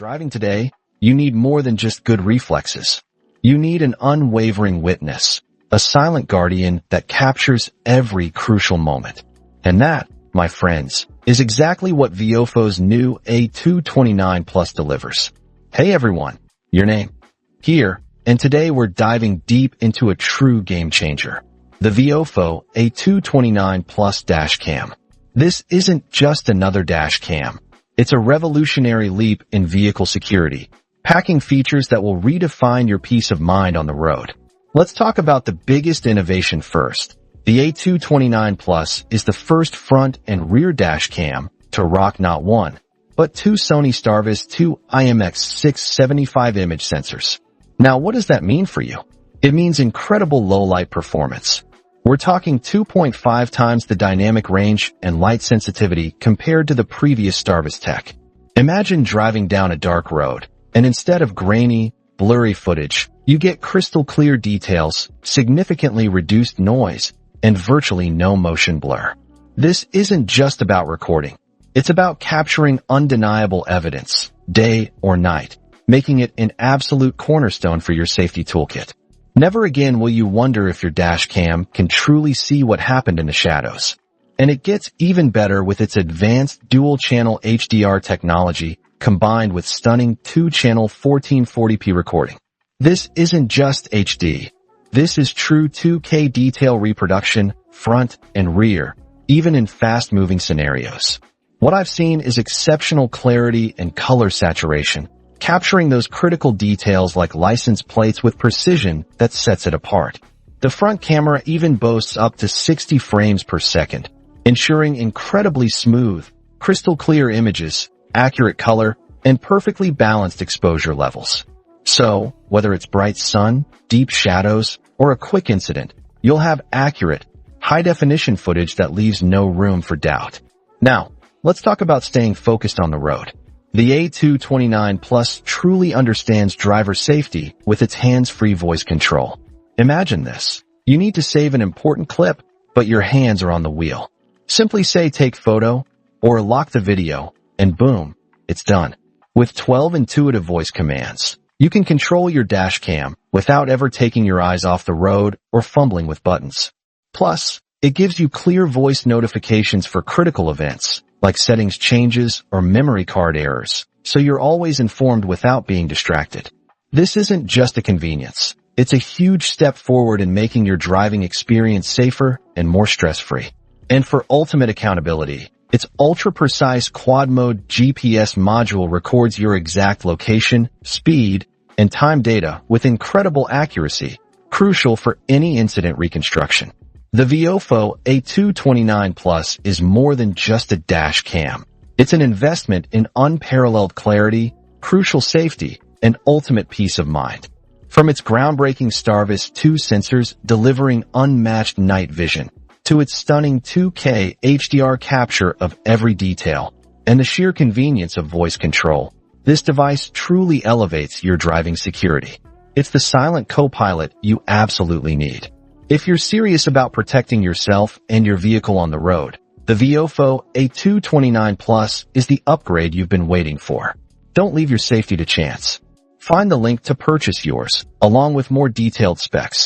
Driving today, you need more than just good reflexes. You need an unwavering witness, a silent guardian that captures every crucial moment. And that, my friends, is exactly what VIOFO's new A229 Plus delivers. Hey everyone, your name? Here, and today we're diving deep into a true game changer, the VIOFO A229 Plus dash cam. This isn't just another dash cam. It's a revolutionary leap in vehicle security, packing features that will redefine your peace of mind on the road. Let's talk about the biggest innovation first. The A229 Plus is the first front and rear dash cam to rock not one, but two Sony STARVIS 2 IMX675 image sensors. Now, what does that mean for you? It means incredible low-light performance. We're talking 2.5 times the dynamic range and light sensitivity compared to the previous STARVIS tech. Imagine driving down a dark road, and instead of grainy, blurry footage, you get crystal clear details, significantly reduced noise, and virtually no motion blur. This isn't just about recording. It's about capturing undeniable evidence, day or night, making it an absolute cornerstone for your safety toolkit. Never again will you wonder if your dash cam can truly see what happened in the shadows. And it gets even better with its advanced dual-channel HDR technology combined with stunning 2-channel 1440p recording. This isn't just HD. This is true 2K detail reproduction, front and rear, even in fast-moving scenarios. What I've seen is exceptional clarity and color saturation, capturing those critical details like license plates with precision that sets it apart. The front camera even boasts up to 60 frames per second, ensuring incredibly smooth, crystal clear images, accurate color, and perfectly balanced exposure levels. So, whether it's bright sun, deep shadows, or a quick incident, you'll have accurate, high-definition footage that leaves no room for doubt. Now, let's talk about staying focused on the road. The A229 Plus truly understands driver safety with its hands-free voice control. Imagine this. You need to save an important clip, but your hands are on the wheel. Simply say take photo, or lock the video, and boom, it's done. With 12 intuitive voice commands, you can control your dash cam without ever taking your eyes off the road or fumbling with buttons. Plus, it gives you clear voice notifications for critical events, like settings changes or memory card errors, so you're always informed without being distracted. This isn't just a convenience. It's a huge step forward in making your driving experience safer and more stress-free. And for ultimate accountability, its ultra-precise quad-mode GPS module records your exact location, speed, and time data with incredible accuracy, crucial for any incident reconstruction. The VIOFO A229 Plus is more than just a dash cam. It's an investment in unparalleled clarity, crucial safety, and ultimate peace of mind. From its groundbreaking STARVIS 2 sensors delivering unmatched night vision, to its stunning 2K HDR capture of every detail, and the sheer convenience of voice control, this device truly elevates your driving security. It's the silent co-pilot you absolutely need. If you're serious about protecting yourself and your vehicle on the road, the VIOFO A229 Plus is the upgrade you've been waiting for. Don't leave your safety to chance. Find the link to purchase yours, along with more detailed specs,